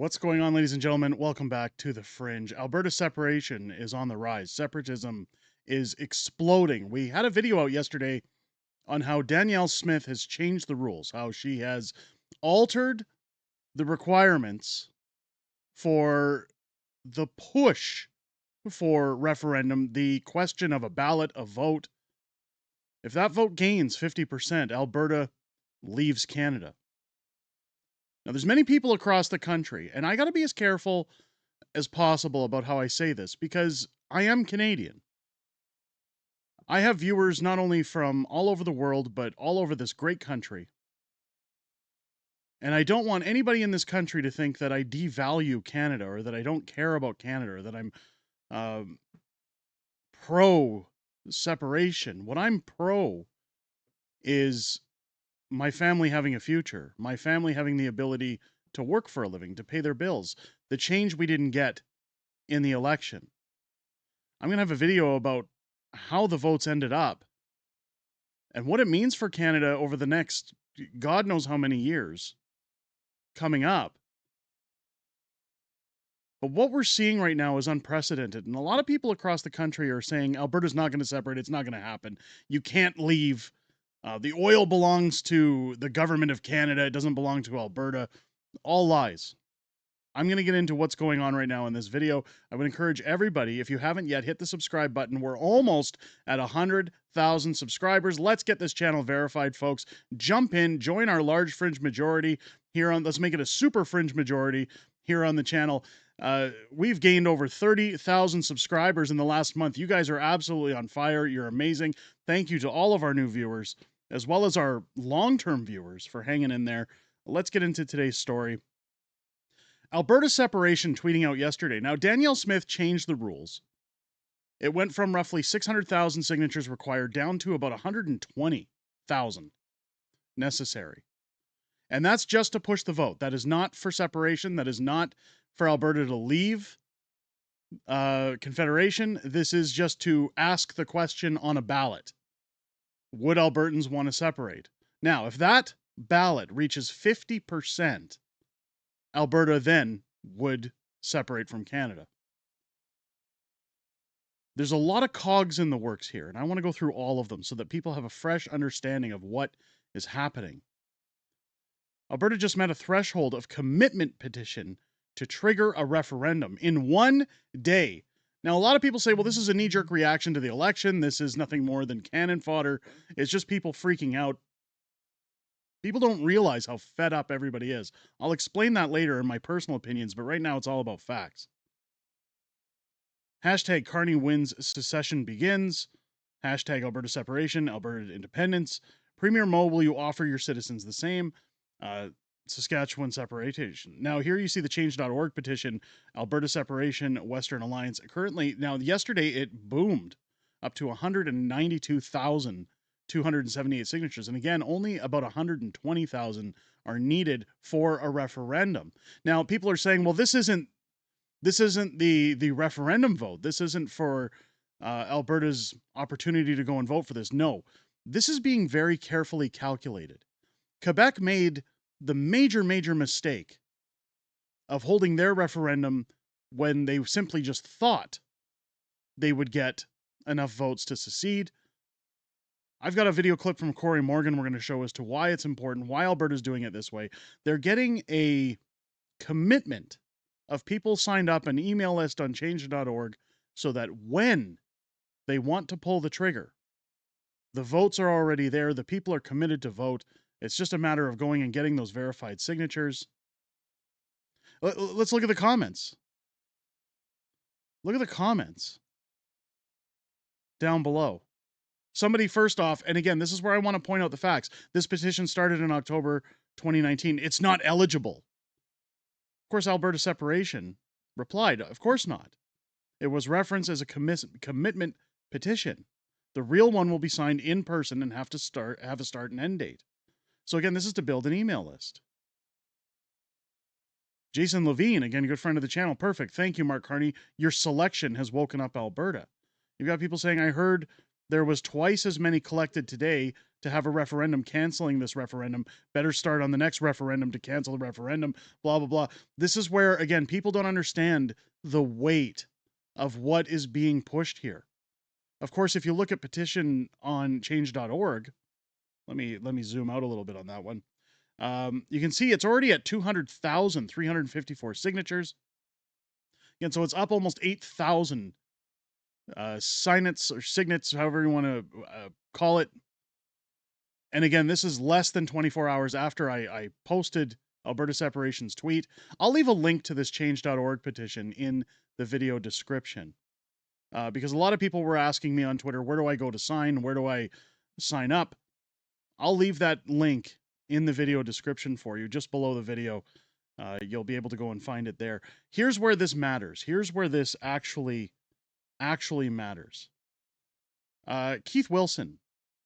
What's going on, ladies and gentlemen? Welcome back to the Fringe. Alberta separation is on the rise. Separatism is exploding. We had a video out yesterday on how Danielle Smith has changed the rules, how she has altered the requirements for the push for referendum, the question of a ballot, a vote. If that vote gains 50%, Alberta leaves Canada. Now, there's many people across the country, and I got to be as careful as possible about how I say this because I am Canadian. I have viewers not only from all over the world, but all over this great country. And I don't want anybody in this country to think that I devalue Canada or that I don't care about Canada or that I'm pro separation. What I'm pro is my family having a future, my family having the ability to work for a living, to pay their bills, the change we didn't get in the election. I'm going to have a video about how the votes ended up and what it means for Canada over the next God knows how many years coming up. But what we're seeing right now is unprecedented. And a lot of people across the country are saying Alberta's not going to separate. It's not going to happen. You can't leave. The oil belongs to the government of Canada. It doesn't belong to Alberta. All lies. I'm going to get into what's going on right now in this video. I would encourage everybody, if you haven't yet, hit the subscribe button. We're almost at 100,000 subscribers. Let's get this channel verified, folks. Jump in, join our large fringe majority here on, let's make it a super fringe majority here on the channel. We've gained over 30,000 subscribers in the last month. You guys are absolutely on fire. You're amazing. Thank you to all of our new viewers, as well as our long-term viewers for hanging in there. Let's get into today's story. Alberta separation tweeting out yesterday. Now, Danielle Smith changed the rules. It went from roughly 600,000 signatures required down to about 120,000 necessary. And that's just to push the vote. That is not for separation. That is not for Alberta to leave Confederation. This is just to ask the question on a ballot. Would Albertans want to separate? Now, if that ballot reaches 50%, Alberta then would separate from Canada. There's a lot of cogs in the works here, and I want to go through all of them so that people have a fresh understanding of what is happening. Alberta just met a threshold of commitment petition to trigger a referendum in 1 day. Now, a lot of people say, well, this is a knee-jerk reaction to the election. This is nothing more than cannon fodder. It's just people freaking out. People don't realize how fed up everybody is. I'll explain that later in my personal opinions, but right now it's all about facts. Hashtag Carney wins, secession begins. Hashtag Alberta separation, Alberta independence. Premier Mo, will you offer your citizens the same? Saskatchewan separation. Now, here you see the change.org petition, Alberta separation, Western Alliance. Currently, now, yesterday it boomed up to 192,278 signatures. And again, only about 120,000 are needed for a referendum. Now, people are saying, well, this isn't the referendum vote. This isn't for Alberta's opportunity to go and vote for this. No, this is being very carefully calculated. Quebec made the major mistake of holding their referendum when they simply just thought they would get enough votes to secede. I've got a video clip from Corey Morgan we're going to show as to why it's important, why Alberta's doing it this way. They're getting a commitment of people signed up an email list on change.org so that when they want to pull the trigger, the votes are already there. The people are committed to vote. It's just a matter of going and getting those verified signatures. Let's look at the comments. Look at the comments down below. Somebody, first off, and again, this is where I want to point out the facts. This petition started in October 2019. It's not eligible. Of course, Alberta separation replied, of course not. It was referenced as a commitment petition. The real one will be signed in person and have a start and end date. So again, this is to build an email list. Jason Levine, again, good friend of the channel. Perfect. Thank you, Mark Carney. Your selection has woken up Alberta. You've got people saying, I heard there was twice as many collected today. to have a referendum canceling this referendum, better start on the next referendum to cancel the referendum, blah, blah, blah. This is where, again, people don't understand the weight of what is being pushed here. Of course, if you look at petition on change.org, let me zoom out a little bit on that one. You can see it's already at 200,354 signatures. And so it's up almost 8,000 signets or signets, however you want to call it. And again, this is less than 24 hours after I posted Alberta Separation's tweet. I'll leave a link to this change.org petition in the video description. Because a lot of people were asking me on Twitter, where do I go to sign? Where do I sign up? I'll leave that link in the video description for you, just below the video. You'll be able to go and find it there. Here's where this matters. Here's where this actually matters. Keith Wilson,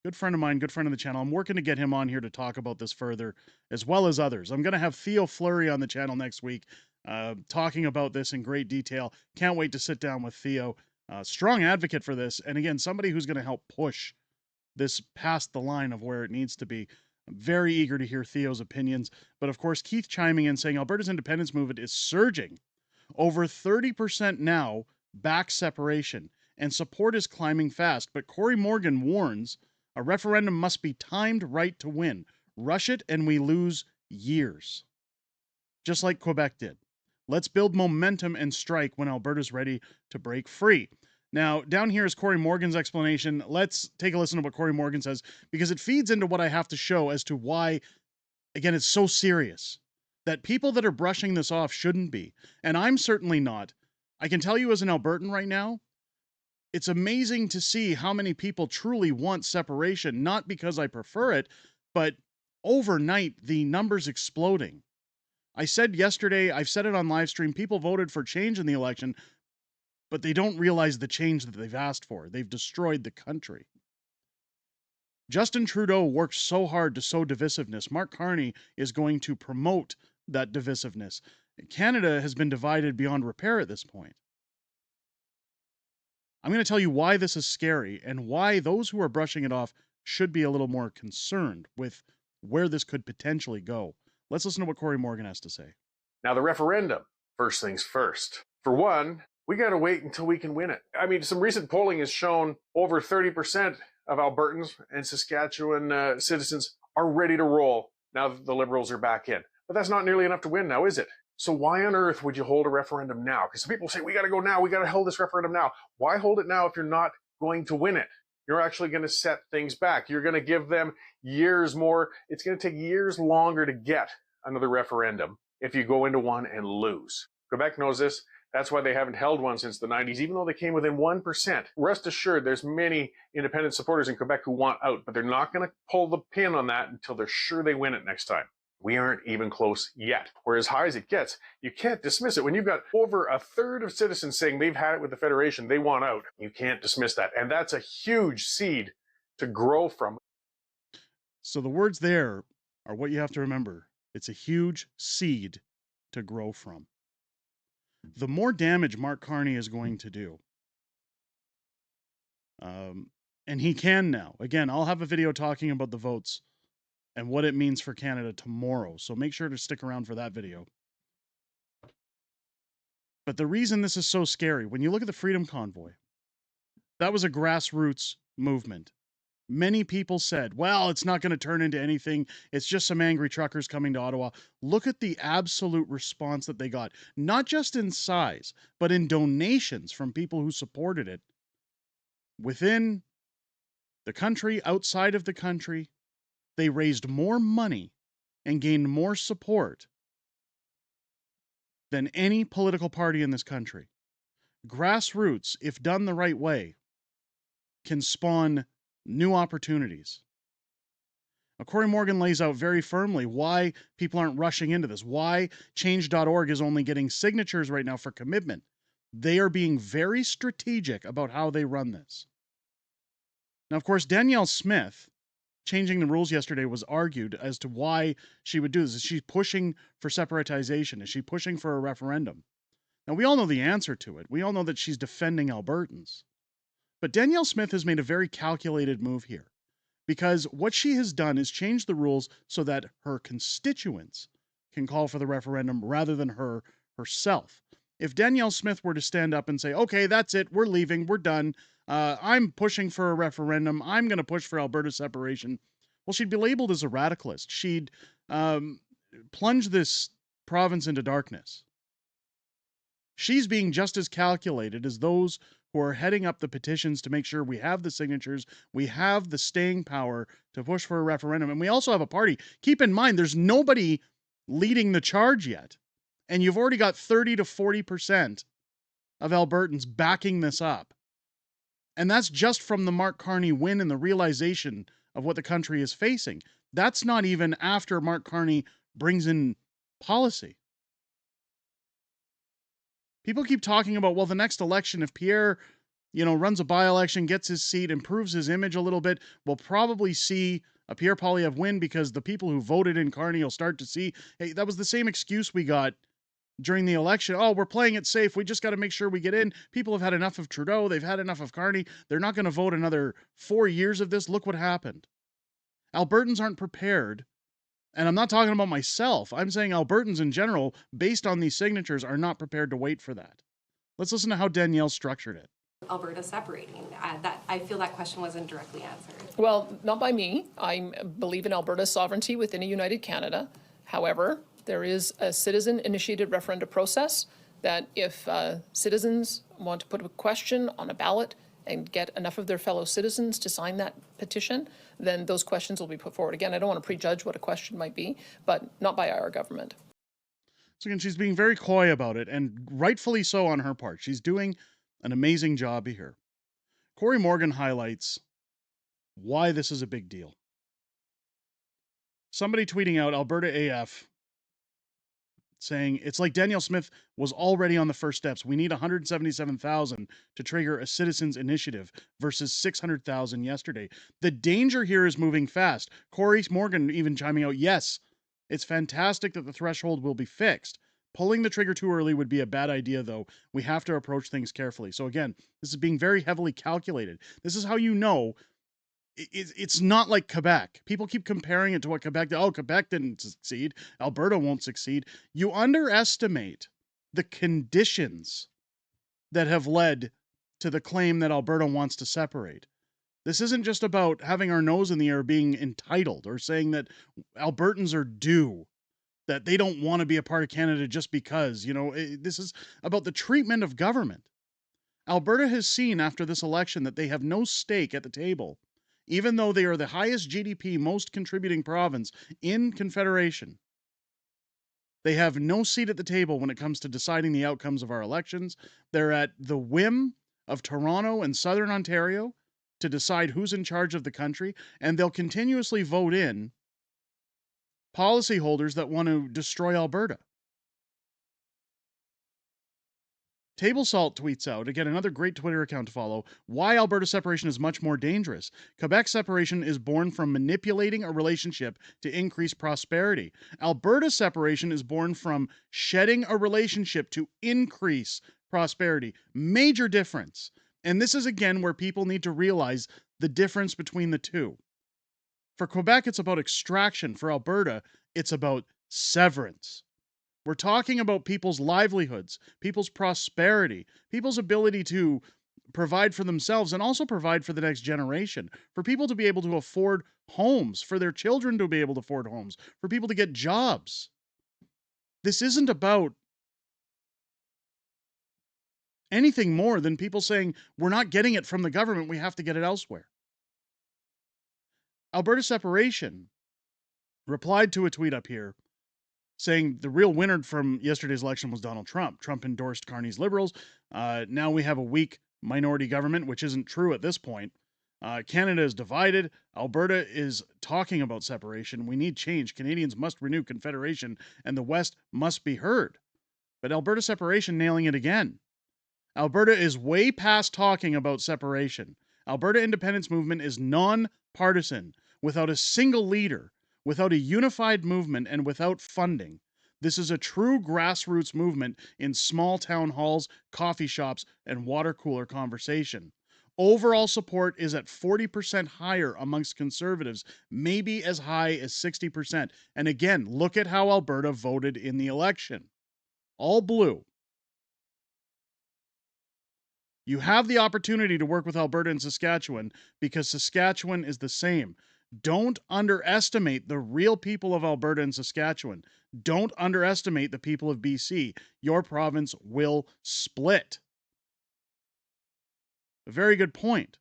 good friend of mine, good friend of the channel. I'm working to get him on here to talk about this further, as well as others. I'm going to have Theo Fleury on the channel next week, talking about this in great detail. Can't wait to sit down with Theo. Strong advocate for this, and again, somebody who's going to help push this past the line of where it needs to be. I'm very eager to hear Theo's opinions, but of course, Keith chiming in saying Alberta's independence movement is surging. Over 30% now back separation, and support is climbing fast. But Corey Morgan warns a referendum must be timed right to win. Rush it and we lose years. Just like Quebec did. Let's build momentum and strike when Alberta's ready to break free. Now, down here is Corey Morgan's explanation. Let's take a listen to what Corey Morgan says, because it feeds into what I have to show as to why, again, it's so serious. That people that are brushing this off shouldn't be. And I'm certainly not. I can tell you as an Albertan right now, it's amazing to see how many people truly want separation, not because I prefer it, but overnight, the numbers exploding. I said yesterday, I've said it on live stream, people voted for change in the election, but they don't realize the change that they've asked for. They've destroyed the country. Justin Trudeau works so hard to sow divisiveness. Mark Carney is going to promote that divisiveness. Canada has been divided beyond repair at this point. I'm going to tell you why this is scary and why those who are brushing it off should be a little more concerned with where this could potentially go. Let's listen to what Corey Morgan has to say. Now, the referendum, first things first. For one, we got to wait until we can win it. I mean, some recent polling has shown over 30% of Albertans and Saskatchewan citizens are ready to roll now that the Liberals are back in. But that's not nearly enough to win now, is it? So why on earth would you hold a referendum now? Because some people say, we got to go now. We got to hold this referendum now. Why hold it now if you're not going to win it? You're actually going to set things back. You're going to give them years more. It's going to take years longer to get another referendum if you go into one and lose. Quebec knows this. That's why they haven't held one since the 90s, even though they came within 1%. Rest assured, there's many independent supporters in Quebec who want out, but they're not going to pull the pin on that until they're sure they win it next time. We aren't even close yet. We're as high as it gets. You can't dismiss it. When you've got over a third of citizens saying they've had it with the Federation, they want out, you can't dismiss that. And that's a huge seed to grow from. So the words there are what you have to remember. It's a huge seed to grow from. The more damage Mark Carney is going to do, and he can now. Again, I'll have a video talking about the votes and what it means for Canada tomorrow, so make sure to stick around for that video. But the reason this is so scary, when you look at the Freedom Convoy, that was a grassroots movement. Many people said, well, it's not going to turn into anything. It's just some angry truckers coming to Ottawa. Look at the absolute response that they got, not just in size, but in donations from people who supported it within the country, outside of the country. They raised more money and gained more support than any political party in this country. Grassroots, if done the right way, can spawn new opportunities. Now, Corey Morgan lays out very firmly why people aren't rushing into this, why change.org is only getting signatures right now for commitment. They are being very strategic about how they run this. Now, of course, Danielle Smith, changing the rules yesterday, was argued as to why she would do this. Is she pushing for separatization? Is she pushing for a referendum? Now, we all know the answer to it. We all know that she's defending Albertans. But Danielle Smith has made a very calculated move here, because what she has done is change the rules so that her constituents can call for the referendum rather than her herself. If Danielle Smith were to stand up and say, okay, that's it, we're leaving, we're done, I'm pushing for a referendum, I'm going to push for Alberta separation, well, she'd be labeled as a radicalist. She'd plunge this province into darkness. She's being just as calculated as those who are heading up the petitions to make sure we have the signatures, we have the staying power to push for a referendum, and we also have a party. Keep in mind, there's nobody leading the charge yet, and you've already got 30 to 40% of Albertans backing this up. And that's just from the Mark Carney win and the realization of what the country is facing. That's not even after Mark Carney brings in policy. People keep talking about, well, the next election, if Pierre, runs a by-election, gets his seat, improves his image a little bit, we'll probably see a Pierre Poilievre win because the people who voted in Carney will start to see, hey, that was the same excuse we got during the election. Oh, we're playing it safe. We just got to make sure we get in. People have had enough of Trudeau. They've had enough of Carney. They're not going to vote another 4 years of this. Look what happened. Albertans aren't prepared. And I'm not talking about myself. I'm saying Albertans in general, based on these signatures, are not prepared to wait for that. Let's listen to how Danielle structured it. Alberta separating? I feel that question wasn't directly answered. Well, not by me. I believe in Alberta's sovereignty within a united Canada. However, there is a citizen-initiated referenda process that if citizens want to put a question on a ballot and get enough of their fellow citizens to sign that petition, then those questions will be put forward. Again, I don't want to prejudge what a question might be, but not by our government. So again, she's being very coy about it, and rightfully so on her part. She's doing an amazing job here. Corey Morgan highlights why this is a big deal. Somebody tweeting out Alberta AF saying, it's like Danielle Smith was already on the first steps. We need 177,000 to trigger a citizens initiative versus 600,000 yesterday. The danger here is moving fast. Corey Morgan even chiming out, yes, it's fantastic that the threshold will be fixed. Pulling the trigger too early would be a bad idea, though. We have to approach things carefully. So again, this is being very heavily calculated. This is how you know it's not like Quebec. People keep comparing it to what Quebec did. Oh, Quebec didn't succeed. Alberta won't succeed. You underestimate the conditions that have led to the claim that Alberta wants to separate. This isn't just about having our nose in the air being entitled or saying that Albertans are due, that they don't want to be a part of Canada just because. This is about the treatment of government. Alberta has seen after this election that they have no stake at the table. Even though they are the highest GDP, most contributing province in Confederation, they have no seat at the table when it comes to deciding the outcomes of our elections. They're at the whim of Toronto and Southern Ontario to decide who's in charge of the country, and they'll continuously vote in policyholders that want to destroy Alberta. Table Salt tweets out, again, another great Twitter account to follow, why Alberta separation is much more dangerous. Quebec separation is born from manipulating a relationship to increase prosperity. Alberta separation is born from shedding a relationship to increase prosperity. Major difference. And this is, again, where people need to realize the difference between the two. For Quebec, it's about extraction. For Alberta, it's about severance. We're talking about people's livelihoods, people's prosperity, people's ability to provide for themselves and also provide for the next generation, for people to be able to afford homes, for their children to be able to afford homes, for people to get jobs. This isn't about anything more than people saying, we're not getting it from the government, we have to get it elsewhere. Alberta Separation replied to a tweet up here saying the real winner from yesterday's election was Donald Trump. Trump endorsed Carney's Liberals. Now we have a weak minority government, which isn't true at this point. Canada is divided. Alberta is talking about separation. We need change. Canadians must renew Confederation, and the West must be heard. But Alberta Separation nailing it again. Alberta is way past talking about separation. Alberta Independence Movement is non-partisan, without a single leader, without a unified movement, and without funding. This is a true grassroots movement in small town halls, coffee shops, and water cooler conversation. Overall support is at 40% higher amongst conservatives, maybe as high as 60%. And again, look at how Alberta voted in the election. All blue. You have the opportunity to work with Alberta and Saskatchewan because Saskatchewan is the same. Don't underestimate the real people of Alberta and Saskatchewan. Don't underestimate the people of BC. Your province will split. A very good point.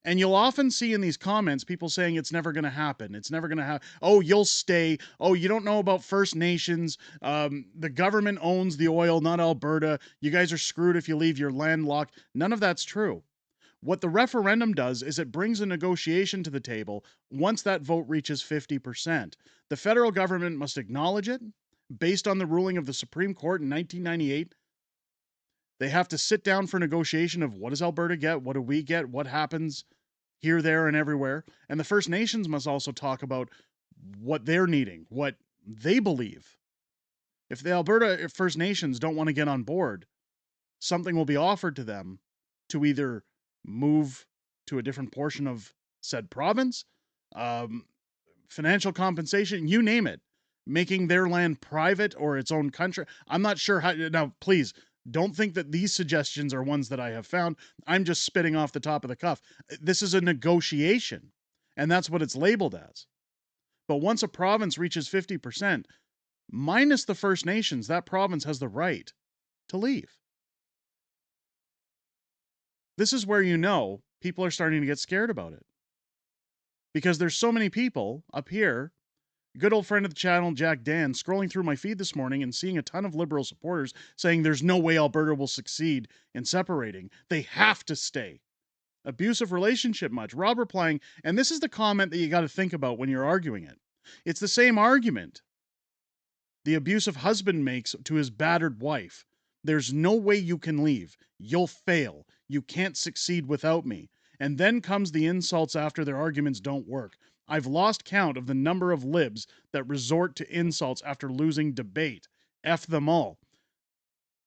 And you'll often see in these comments people saying it's never going to happen. It's never going to happen. Oh, you'll stay. Oh, you don't know about First Nations. The government owns the oil, not Alberta. You guys are screwed if you leave your landlocked. None of that's true. What the referendum does is it brings a negotiation to the table once that vote reaches 50%. The federal government must acknowledge it based on the ruling of the Supreme Court in 1998. They have to sit down for negotiation of what does Alberta get? What do we get? What happens here, there, and everywhere? And the First Nations must also talk about what they're needing, what they believe. If the Alberta First Nations don't want to get on board, something will be offered to them to either move to a different portion of said province, financial compensation, you name it, making their land private or its own country. I'm not sure how. Now, please, don't think that these suggestions are ones that I have found. I'm just spitting off the top of the cuff. This is a negotiation, and that's what it's labeled as. But once a province reaches 50%, minus the First Nations, that province has the right to leave. This is where you know people are starting to get scared about it. Because there's so many people up here, good old friend of the channel, Jack Dan, scrolling through my feed this morning and seeing a ton of Liberal supporters saying there's no way Alberta will succeed in separating. They have to stay. Abusive relationship much. Rob replying, and this is the comment that you got to think about when you're arguing it. It's the same argument the abusive husband makes to his battered wife. There's no way you can leave. You'll fail. You can't succeed without me. And then comes the insults after their arguments don't work. I've lost count of the number of libs that resort to insults after losing debate. F them all.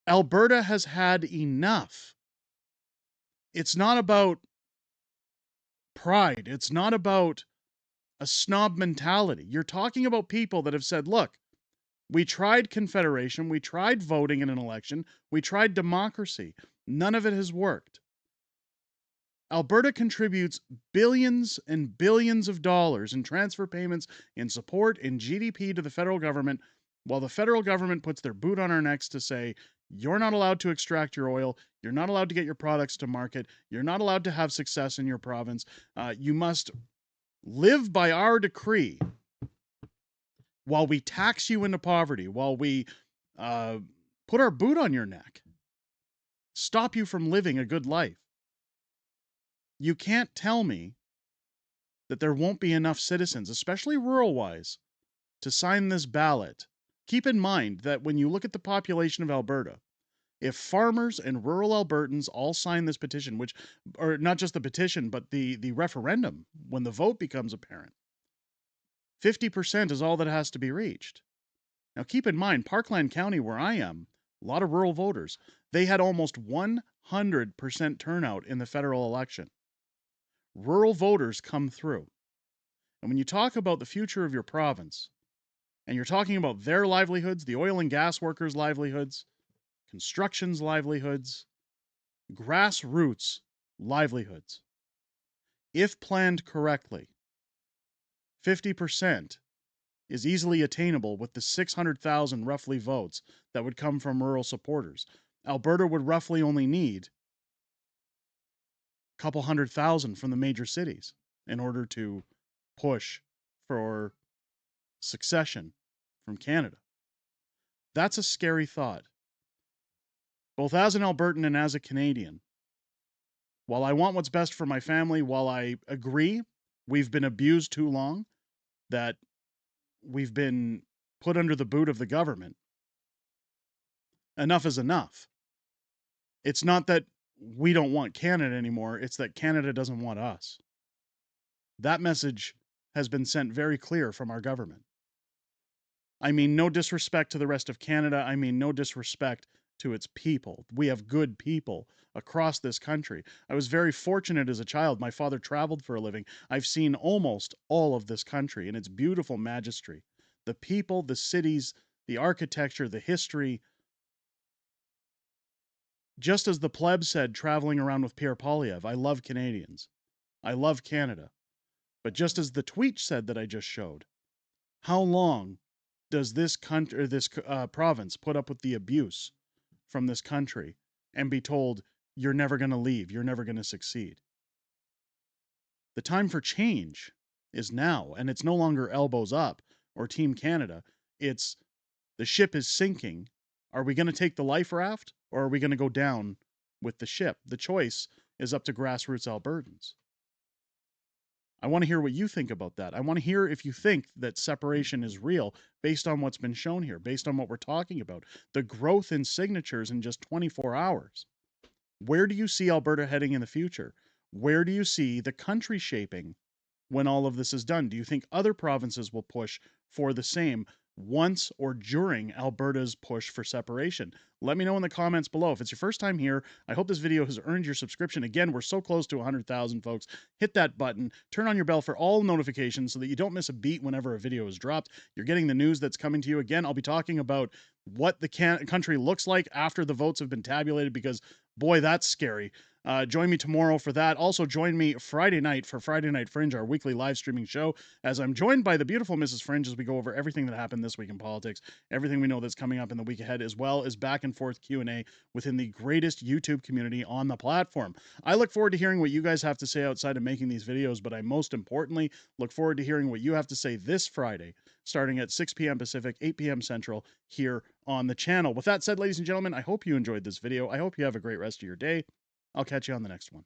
Alberta has had enough. It's not about pride. It's not about a snob mentality. You're talking about people that have said, look, we tried confederation, we tried voting in an election, we tried democracy. None of it has worked. Alberta contributes billions and billions of dollars in transfer payments, in support, in GDP to the federal government, while the federal government puts their boot on our necks to say, you're not allowed to extract your oil, you're not allowed to get your products to market, you're not allowed to have success in your province, you must live by our decree while we tax you into poverty, while we put our boot on your neck, stop you from living a good life. You can't tell me that there won't be enough citizens, especially rural-wise, to sign this ballot. Keep in mind that when you look at the population of Alberta, if farmers and rural Albertans all sign this petition, which, or not just the petition, but the referendum, when the vote becomes apparent, 50% is all that has to be reached. Now keep in mind, Parkland County, where I am, a lot of rural voters, they had almost 100% turnout in the federal election. Rural voters come through. And when you talk about the future of your province, and you're talking about their livelihoods, the oil and gas workers' livelihoods, construction's livelihoods, grassroots livelihoods, if planned correctly, 50% is easily attainable with the 600,000 roughly votes that would come from rural supporters. Alberta would roughly only need a couple 100,000 from the major cities in order to push for succession from Canada. That's a scary thought. Both as an Albertan and as a Canadian, while I want what's best for my family, while I agree we've been abused too long, that we've been put under the boot of the government, enough is enough. It's not that we don't want Canada anymore, it's that Canada doesn't want us. That message has been sent very clear from our government. I mean no disrespect to the rest of Canada, I mean no disrespect to its people. We have good people across this country. I was very fortunate as a child. My father traveled for a living. I've seen almost all of this country in its beautiful majesty. The people, the cities, the architecture, the history. Just as the pleb said traveling around with Pierre Poilievre, I love Canadians. I love Canada. But just as the tweet said that I just showed, how long does this country, or this province, put up with the abuse from this country and be told you're never going to leave, you're never going to succeed? The time for change is now, and it's no longer elbows up or Team Canada. It's the ship is sinking. Are we going to take the life raft, or are we going to go down with the ship? The choice is up to grassroots Albertans. I want to hear what you think about that. I want to hear if you think that separation is real based on what's been shown here, based on what we're talking about. The growth in signatures in just 24 hours. Where do you see Alberta heading in the future? Where do you see the country shaping when all of this is done? Do you think other provinces will push for the same once or during Alberta's push for separation? Let me know in the comments below. If it's your first time here, I hope this video has earned your subscription. Again, we're so close to 100,000 folks. Hit that button, turn on your bell for all notifications so that you don't miss a beat whenever a video is dropped. You're getting the news that's coming to you. Again, I'll be talking about what the country looks like after the votes have been tabulated, because boy, that's scary. Join me tomorrow for that. Also, join me Friday night for Friday Night Fringe, our weekly live streaming show, as I'm joined by the beautiful Mrs. Fringe as we go over everything that happened this week in politics, everything we know that's coming up in the week ahead, as well as back and forth Q&A within the greatest YouTube community on the platform. I look forward to hearing what you guys have to say outside of making these videos, but I most importantly look forward to hearing what you have to say this Friday, starting at 6 p.m. Pacific, 8 p.m. Central, here on the channel. With that said, ladies and gentlemen, I hope you enjoyed this video. I hope you have a great rest of your day. I'll catch you on the next one.